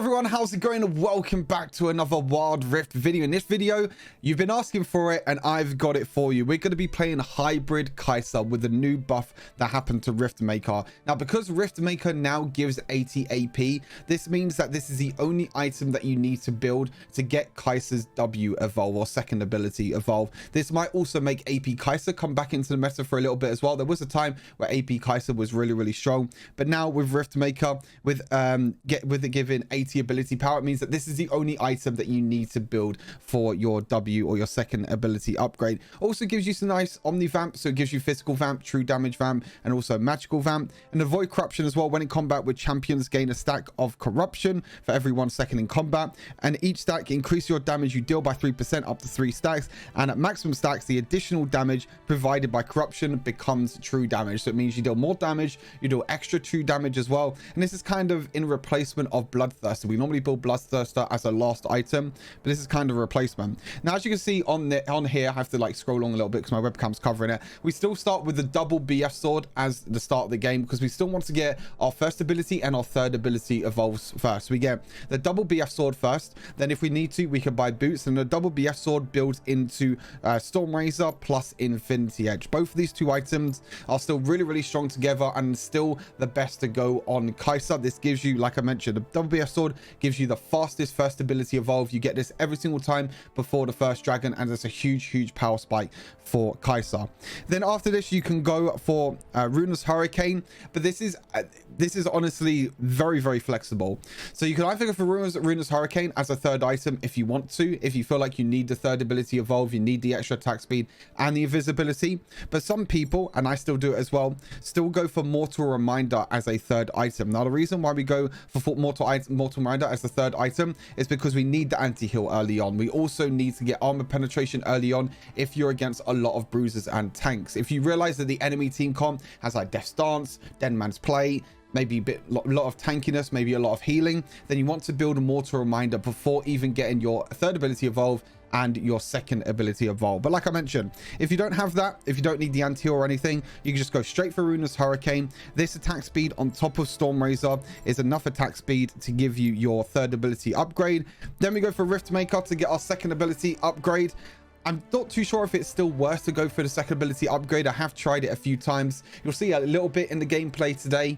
everyone, how's it going? Welcome back to another Wild Rift video. In this video, you've been asking for it and I've got it for you. We're going to be playing Hybrid Kai'Sa with the new buff that happened to Riftmaker. Now, because Riftmaker now gives 80 AP, this means that this is the only item that you need to build to get Kai'Sa's W evolve or second ability evolve. This might also make AP Kai'Sa come back into the meta for a little bit as well. There was a time where AP Kai'Sa was really strong, but now with Riftmaker, with it giving 80 ability power, it means that this is the only item that you need to build for your W or your second ability upgrade. Also gives you some nice Omni Vamp, so it gives you physical vamp, true damage vamp, and also magical vamp. And avoid corruption as well. When in combat with champions, gain a stack of corruption for every 1 second in combat, and each stack increase your damage you deal by 3% up to 3 stacks, and at maximum stacks the additional damage provided by corruption becomes true damage. So it means you deal more damage, you deal extra true damage as well. And this is kind of in replacement of Bloodthirster. We normally build Bloodthirster as a last item, but this is kind of a replacement. Now, as you can see on here, I have to like scroll along a little bit because my webcam's covering it. We still start with the double BF sword as the start of the game because we still want to get our first ability and our third ability evolves first. We get the double BF sword first, then if we need to, we can buy boots, and the double BF sword builds into Storm Razor plus Infinity Edge. Both of these two items are still really strong together and still the best to go on Kai'Sa. This gives you, like I mentioned, the double BF sword gives you the fastest first ability evolve. You get this every single time before the first dragon, and it's a huge power spike for Kai'Sa. Then after this, you can go for Runa's Hurricane, but this is honestly very flexible. So you can either go for Runa's Hurricane as a third item if you want to, if you feel like you need the third ability evolve, you need the extra attack speed and the invisibility. But some people, and I still do it as well, still go for Mortal Reminder as a third item. Now, the reason why we go for Mortal Reminder as the third item is because we need the anti-heal early on. We also need to get armor penetration early on if you're against a lot of bruisers and tanks. If you realize that the enemy team comp has like Death Stance, Dead Man's Play, maybe a lot of tankiness, maybe a lot of healing, then you want to build a Mortal Reminder before even getting your third ability evolve and your second ability evolve. But like I mentioned, if you don't have that, if you don't need the anti-heal or anything, you can just go straight for Runa's Hurricane. This attack speed on top of Storm Razor is enough attack speed to give you your third ability upgrade. Then we go for Riftmaker to get our second ability upgrade. I'm not too sure if it's still worth to go for the second ability upgrade. I have tried it a few times. You'll see a little bit in the gameplay today,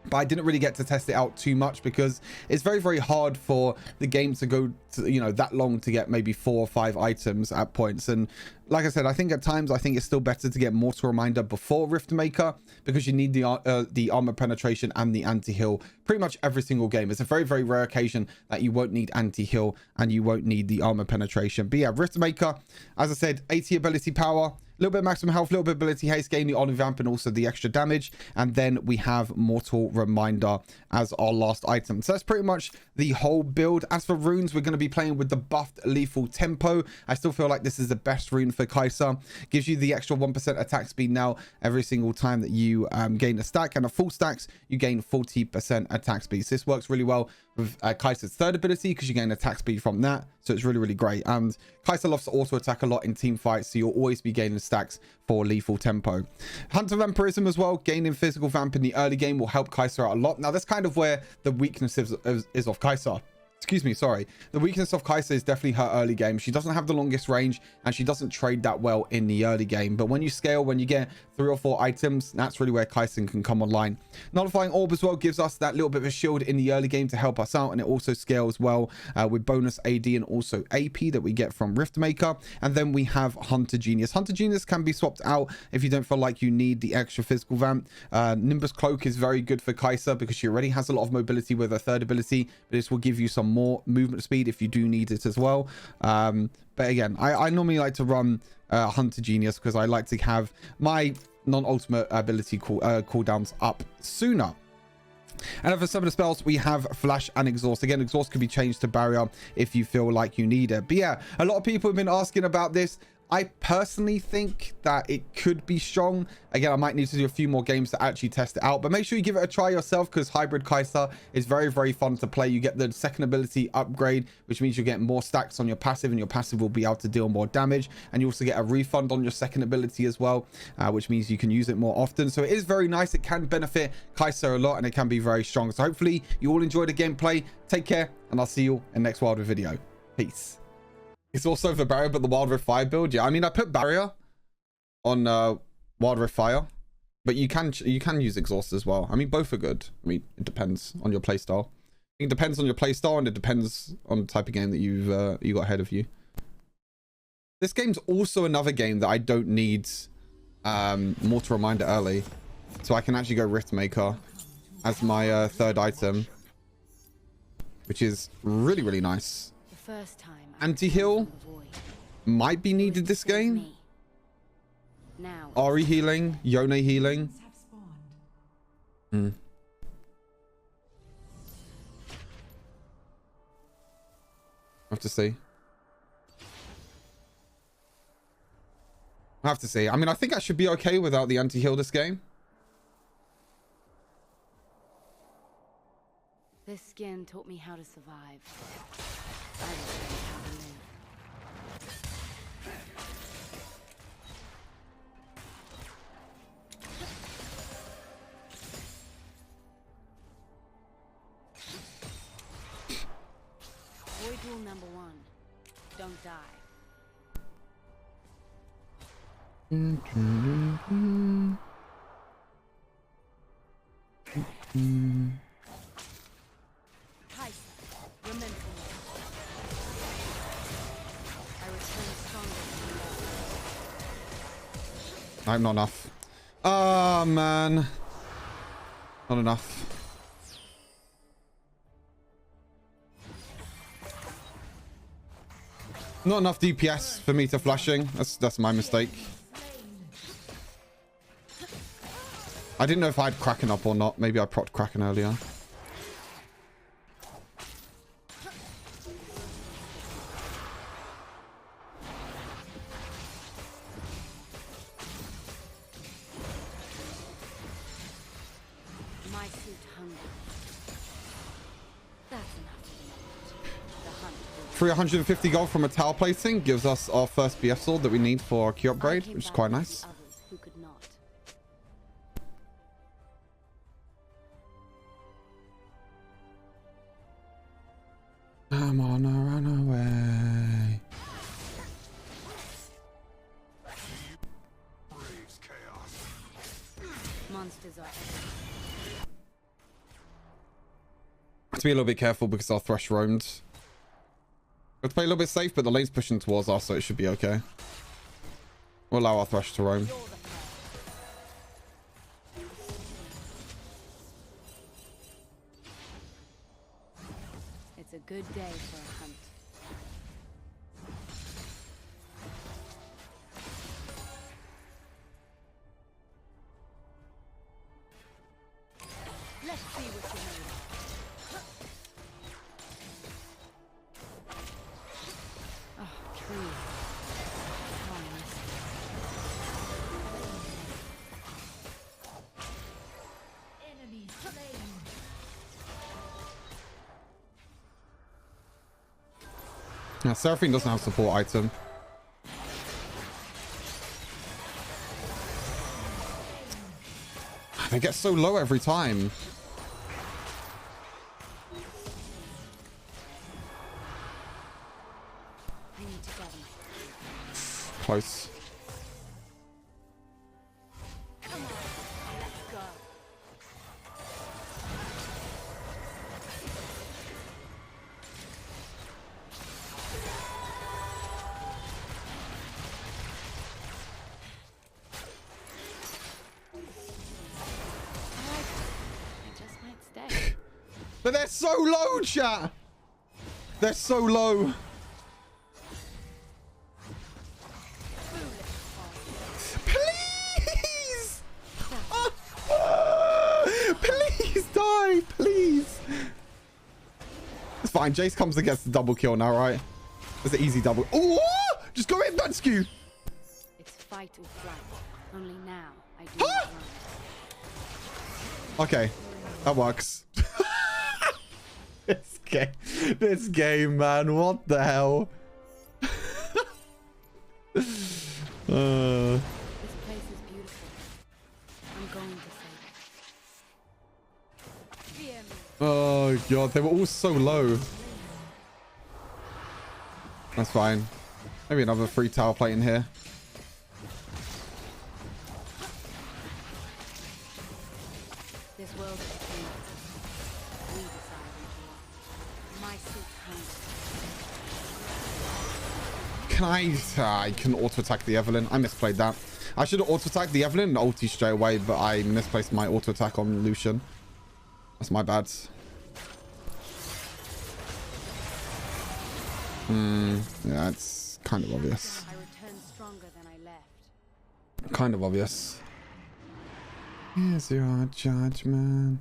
but I didn't really get to test it out too much because it's very hard for the game to go to, you know, that long to get maybe 4 or 5 items at points. And like I said, I think at times it's still better to get Mortal Reminder before Riftmaker because you need the armor penetration and the anti-heal pretty much every single game. It's a very rare occasion that you won't need anti-heal and you won't need the armor penetration. But yeah, Riftmaker, as I said, 80 ability power, a little bit of maximum health, a little bit of ability haste, gain the Omni Vamp and also the extra damage. And then we have Mortal Reminder as our last item. So that's pretty much the whole build. As for runes, we're going to be playing with the buffed lethal tempo. I still feel like this is the best rune for Kai'Sa. Gives you the extra 1% attack speed now every single time that you gain a stack, and a full stacks you gain 40% attack speed. So this works really well with Kai'Sa's third ability because you gain attack speed from that. So it's really great. And Kai'Sa loves to auto attack a lot in team fights, so you'll always be gaining stacks for lethal tempo. Hunter Vampirism as well, gaining physical vamp in the early game will help Kai'Sa out a lot. Now that's kind of where the weakness is of Kai'Sa. Excuse me, sorry. The weakness of Kai'Sa is definitely her early game. She doesn't have the longest range and she doesn't trade that well in the early game. But when you scale, when you get 3 or 4 items, that's really where Kai'Sa can come online. Nullifying Orb as well gives us that little bit of a shield in the early game to help us out. And it also scales well with bonus AD and also AP that we get from Riftmaker. And then we have Hunter Genius. Hunter Genius can be swapped out if you don't feel like you need the extra physical vamp. Nimbus Cloak is very good for Kai'Sa because she already has a lot of mobility with her third ability. But this will give you some more movement speed if you do need it as well. But again, I normally like to run Hunter Genius because I like to have my non-ultimate ability cooldowns up sooner. And for some of the spells, we have Flash and Exhaust. Again, Exhaust can be changed to Barrier if you feel like you need it. But yeah, a lot of people have been asking about this. I personally think that it could be strong. Again, I might need to do a few more games to actually test it out, but make sure you give it a try yourself, because Hybrid Kai'Sa is very, very fun to play. You get the second ability upgrade, which means you get more stacks on your passive, and your passive will be able to deal more damage. And you also get a refund on your second ability as well, which means you can use it more often. So it is very nice. It can benefit Kai'Sa a lot, and it can be very strong. So hopefully you all enjoy the gameplay. Take care, and I'll see you in the next Wild Rift video. Peace. It's also for barrier, but the Wild Rift Fire build. Yeah, I mean, I put barrier on Wild Rift Fire, but you can use exhaust as well. I mean, both are good. I mean, it depends on your playstyle. It depends on your playstyle, and it depends on the type of game that you got ahead of you. This game's also another game that I don't need Mortal Reminder early, so I can actually go Riftmaker as my third item, which is really, really nice. The first time Anti-heal might be needed this game. Now Ari healing, Yone healing. Have to see. I have to see. I mean, I think I should be okay without the anti-heal this game. this skin taught me how to survive. I will show you how to live. Void rule number 1. Don't die. Remember me. I return stronger than I'm not enough. Oh man, not enough. Not enough DPS for me to flashing. That's my mistake. I didn't know if I had Kraken up or not. Maybe I procced Kraken earlier. my suit hunger. That's enough. The hunt will 350 gold from a tower plating gives us our first BF sword that we need for our Q upgrade, which is quite nice. others who could not. I'm on a runaway. Monsters are Have to be a little bit careful because our Thresh roamed. We have to play a little bit safe, but the lane's pushing towards us, so it should be okay. We'll allow our Thresh to roam. It's a good day for a hunt. Let's see what you're made of. Oh, trees. Promise. Enemy slain. Yeah, Seraphine doesn't have support item. They get so low every time. I need to gather my Close. Come on, let's go. I just might stay. But they're so low, chat. They're so low. Please. Please die, please. It's fine. Jace comes and gets the double kill now, right? It's an easy double. Oh, just go in, Batskew. fight or flight. Only now I do not run. Okay, that works. This game, man. What the hell? This place is beautiful. I'm going to save it. Fear me. Oh god, they were all so low. That's fine. Maybe another free tower plate in here. This world is changed. We decide who to love. My suit hangs. I couldn't auto attack the Evelyn. I misplayed that. I should have auto attacked the Evelyn and ulti straight away, but I misplaced my auto attack on Lucian. That's my bad. Yeah, it's kind of obvious. I returned stronger than I left. Kind of obvious. Here's your judgment.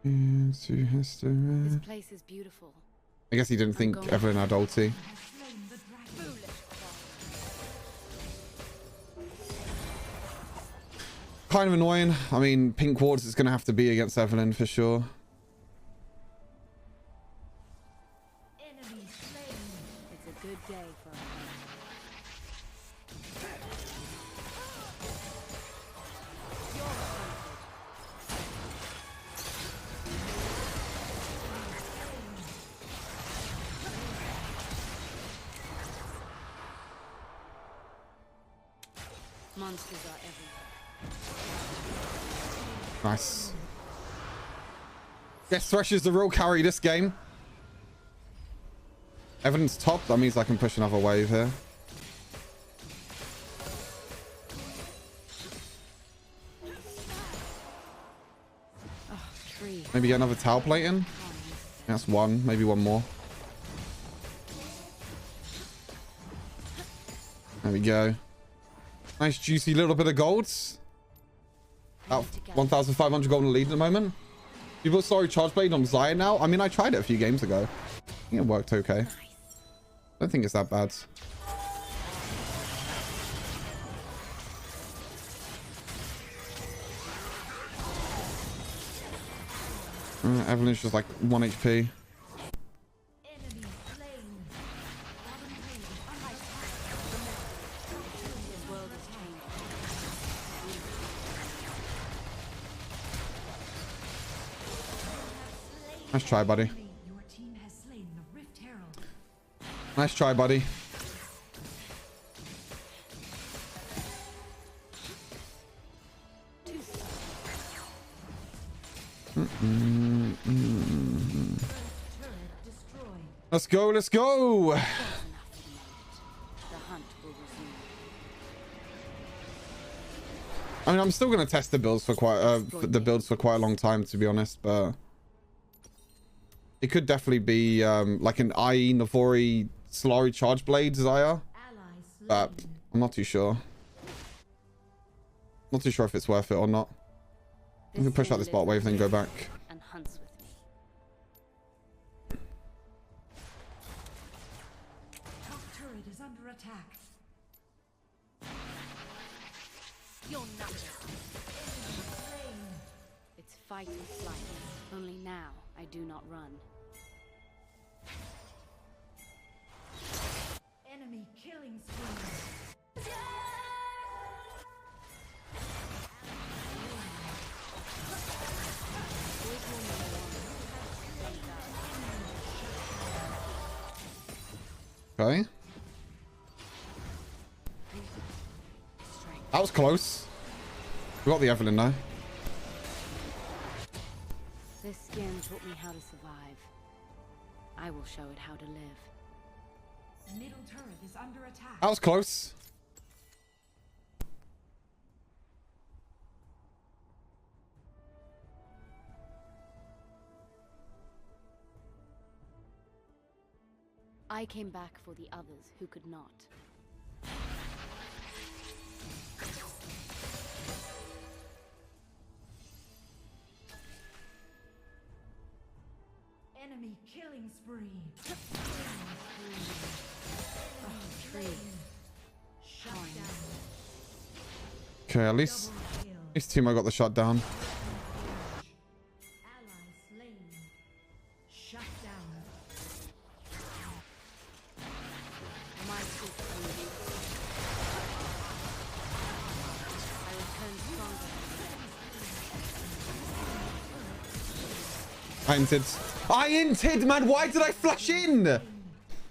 Here's your history. This place is beautiful. I guess he didn't think Evelyn had ulti. Kind of annoying. I mean, pink wards is going to have to be against Evelyn for sure. Enemy slain. It's a good day for a monsters are everywhere. Nice. Yes, Thresh is the real carry this game. Evelyn's top. That means I can push another wave here. Oh, tree. Maybe get another tower plate in. That's one. Maybe one more. There we go. Nice juicy little bit of golds. About 1,500 gold in the lead at the moment. People sorry charge blade on Zaya now. I mean, I tried it a few games ago. I think it worked okay. I don't think it's that bad. Evelyn's just like 1 HP. Enemy slain. This world is changed. Nice try, buddy. Your team has slain the Rift Herald. Nice try, buddy. Turret destroyed. Let's go, let's go. The hunt will resume. I mean, I'm still gonna test the builds for quite a long time, to be honest, but it could definitely be like an IE Navori Solari Charge Blade Zaya, Ally but slain. I'm not too sure. Not too sure if it's worth it or not. We can push out this bot wave, then go back. And hunts with me. Top turret is under attack. You're nothing. Slain. It's fight or flight. Only now I do not run. Enemy killing spree. Okay. That was close. We got the Evelyn now. This skin taught me how to survive. I will show it how to live. Middle turret is under attack. That was close. I came back for the others who could not. Enemy killing spree. Tree. Shut down. Okay, at least Timo got the shot down. Ally slain. Shut down. My supreme. I return stronger. I inted, man. Why did I flash in?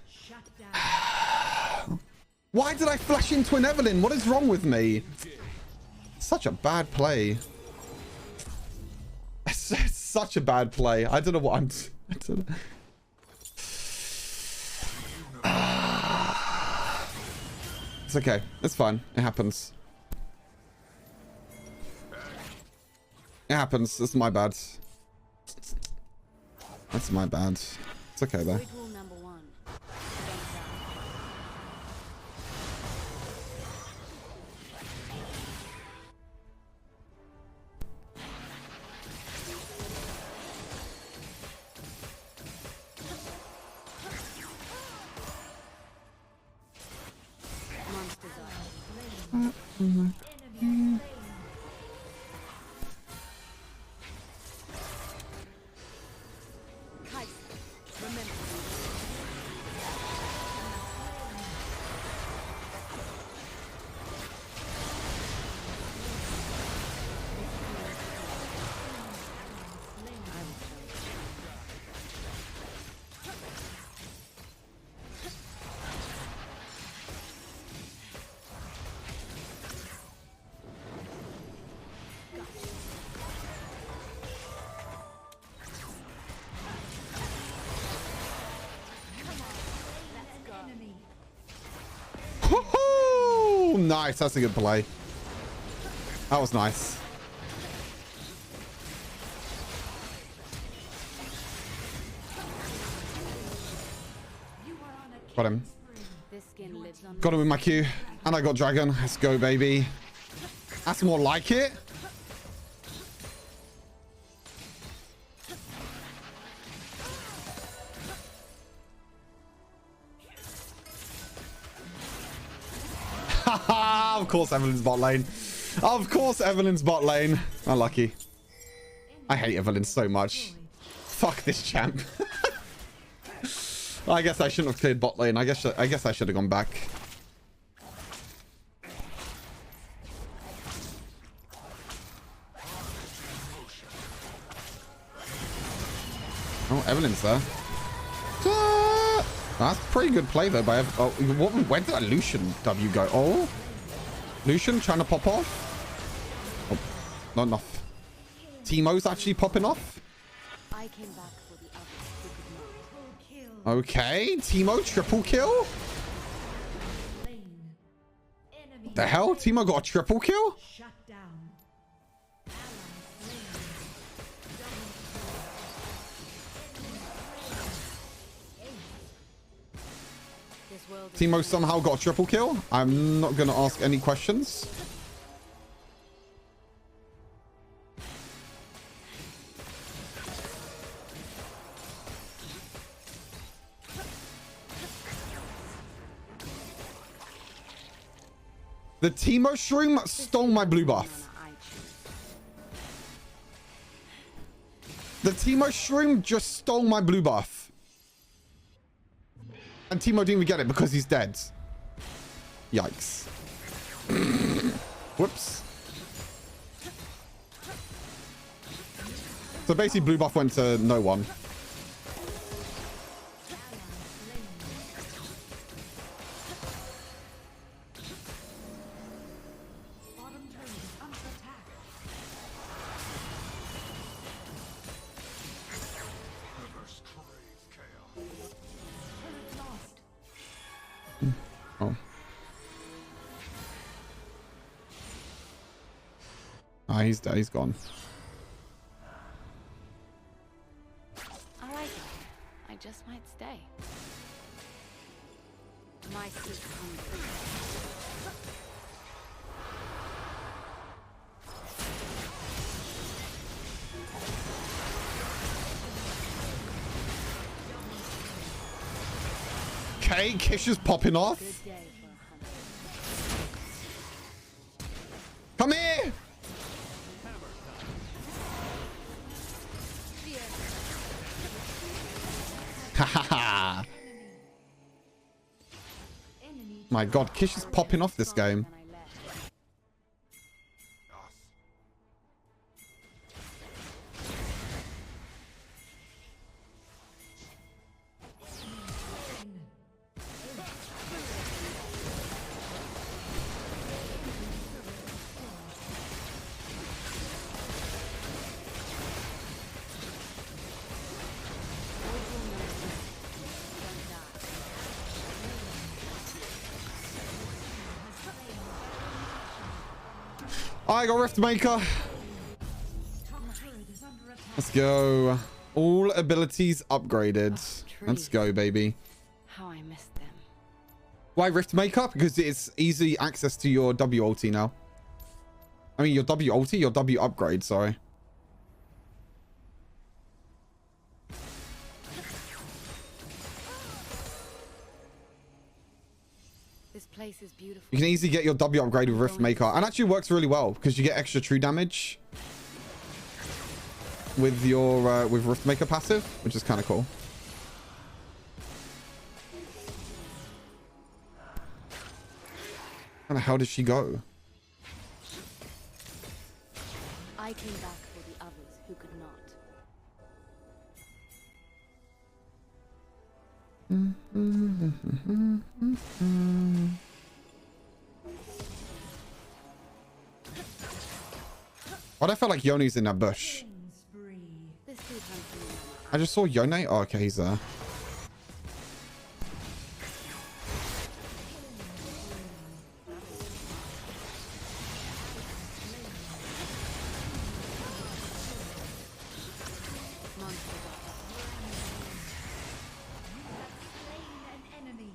Shut down. Why did I flash into an Evelyn? What is wrong with me? Such a bad play. It's such a bad play. I don't know what I'm... I don't know. It's okay. It's fine. It happens. It happens. It's my bad. That's my bad. It's okay though. Grid rule number 1. Monsters are Enemy slain. Kaiser. Remember. Enemy. Woohoo! Nice. That's a good play. That was nice. You are on a Got him. spree. This skin lives on. Got him with my Q. And I got Dragon. Let's go, baby. That's more like it. Of course Evelyn's bot lane. Of course Evelyn's bot lane. Unlucky. I hate Evelyn so much. Fuck this champ. I guess I shouldn't have cleared bot lane. I guess I should have gone back. Oh, Evelyn's there. That's pretty good play though. By where did that Lucian W go? Oh, Lucian trying to pop off. Oh, not enough. Timo's actually popping off. I came back for the others who could not. Triple kill. Okay, Timo triple kill. Slain. Enemy. The hell? Timo got a triple kill? Shut down. Ally slain. This world is Timo somehow got a triple kill. I'm not gonna ask any questions. The Timo Shroom stole my blue buff. I choose. The Timo Shroom just stole my blue buff. And Timo didn't even get it because he's dead. Yikes. Whoops. So basically blue buff went to no one. Bottom turret is under attack. Turret lost. Oh. Ah, he's dead. He's gone. I like it. I just might stay. My seat hungry. Okay, Kish is popping off. Good day for a hunter. Come here. Ha ha ha. Enemy My god, Kish is popping off this game. Than I left. I got Riftmaker. top turret is under attack. Let's go. All abilities upgraded. Let's go, baby. How I missed them. Why Riftmaker? Because it's easy access to your W ulti now. I mean, your W ulti, your W upgrade, sorry. This place is beautiful. You can easily get your W upgrade with Riftmaker. And actually works really well because you get extra true damage with your with Riftmaker passive, which is kind of cool. Where the hell did she go? I came back for the others who could not. Why do I feel like Yone's in that bush? Killing spree. This dude hunts me. I just saw Yone. Oh, okay, he's there. Monster God. Slain an enemy.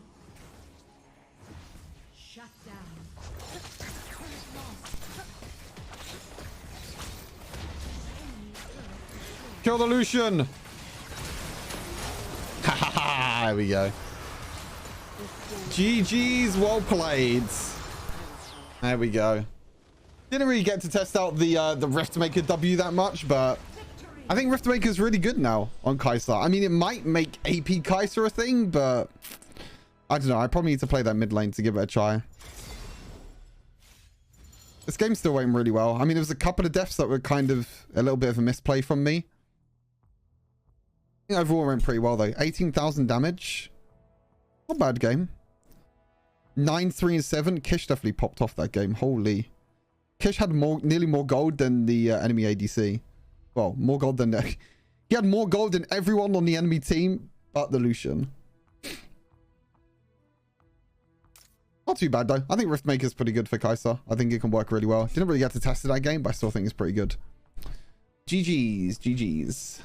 Shut down. Turret lost. Enemy turret Kill the Lucian. Ha ha ha. There we go. GG's, well played. There we go. Didn't really get to test out the Riftmaker W that much, but I think Riftmaker is really good now on Kai'Sa. I mean, it might make AP Kai'Sa a thing, but I don't know. I probably need to play that mid lane to give it a try. This game's still going really well. I mean, there was a couple of deaths that were kind of a little bit of a misplay from me. I think overall went pretty well though. 18,000 damage. Not a bad game. 9, 3, and 7. Kish definitely popped off that game. Holy. Kish had nearly more gold than the enemy ADC. Well, more gold than... he had more gold than everyone on the enemy team, but the Lucian. Not too bad, though. I think Riftmaker's pretty good for Kai'Sa. I think it can work really well. Didn't really get to test it that game, but I still think it's pretty good. GG's. GG's.